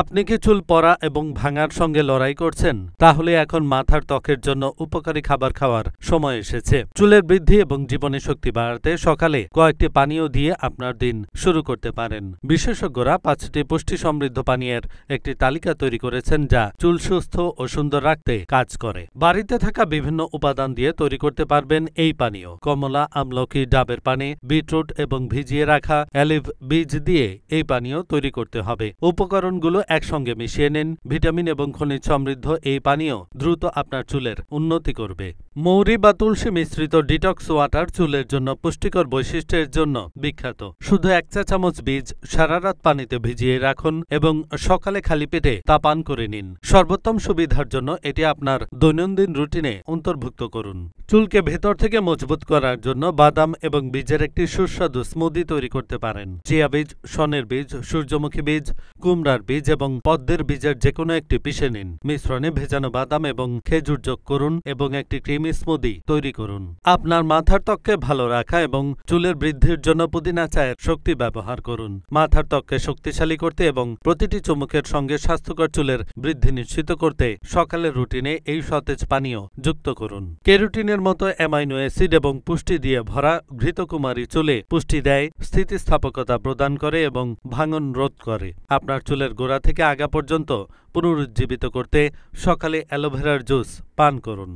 আপনি কি চুল পড়া এবং ভাঙার সঙ্গে লড়াই করছেন? তাহলে এখন মাথার ত্বকের জন্য উপকারী খাবার খাওয়ার সময় এসেছে। চুলের বৃদ্ধি এবং জীবনী শক্তি বাড়াতে সকালে কয়েকটি পানীয় দিয়ে আপনার দিন শুরু করতে পারেন। বিশেষজ্ঞরা 5টি পুষ্টি সমৃদ্ধ পানীয়ের একটি তালিকা তৈরি করেছেন যা চুল সুস্থ ও সুন্দর রাখতে কাজ করে। বাড়িতে থাকা বিভিন্ন উপাদান দিয়ে তৈরি করতে পারবেন এই পানীয়। কমলা, আমলকি, ডাবের পানি, বিটরুট এবং ভিজিয়ে রাখা অলিভ বীজ দিয়ে এই পানীয় তৈরি করতে হবে। উপকরণগুলো একসঙ্গে মিশিয়ে নিন। ভিটামিন এবং খনিজ সমৃদ্ধ এই পানীয় দ্রুত আপনার চুলের উন্নতি করবে। মৌরি বা তুলসী মিশ্রিত ডিটক্স ওয়াটার চুলের জন্য পুষ্টিকর বৈশিষ্ট্যের জন্য বিখ্যাত। শুধু 1 চা চামচ বীজ সারা রাত পানিতে ভিজিয়ে রাখুন এবং সকালে খালি পেটে তা পান করে নিন। সর্বোত্তম সুবিধার জন্য এটি আপনার দৈনন্দিন রুটিনে অন্তর্ভুক্ত করুন। চুলকে ভেতর থেকে মজবুত করার জন্য বাদাম এবং বীজের একটি সুস্বাদু স্মুদি তৈরি করতে পারেন। চিয়া বীজ, শনের বীজ, সূর্যমুখী বীজ, কুমড়ার বীজ এবং পদ্মের বীজের যেকোনো একটি পিষে নিন। মিশ্রণে ভেজানো বাদাম এবং খেজুর যোগ করুন এবং একটি ক্রিমি স্মুদি তৈরি করুন। আপনার মাথার ত্বককে ভালো রাখা এবং চুলের বৃদ্ধির জন্য পুদিনা চায়ের শক্তি ব্যবহার করুন। মাথার ত্বককে শক্তিশালী করতে এবং প্রতিটি চুমুকের সঙ্গে স্বাস্থ্যকর চুলের বৃদ্ধি নিশ্চিত করতে সকালের রুটিনে এই সতেজ পানীয় যুক্ত করুন। কেরোটিনের মতো অ্যামাইনো অ্যাসিড এবং পুষ্টি দিয়ে ভরা ঘৃতকুমারী চুলে পুষ্টি দেয়, স্থিতিস্থাপকতা প্রদান করে এবং ভাঙন রোধ করে। আপনার চুলের গোড়া থেকে আগা পর্যন্ত পুনরুজ্জীবিত করতে সকালে অ্যালোভেরার জুস পান করুন।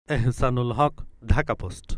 এহসানুল হক, ঢাকা পোস্ট।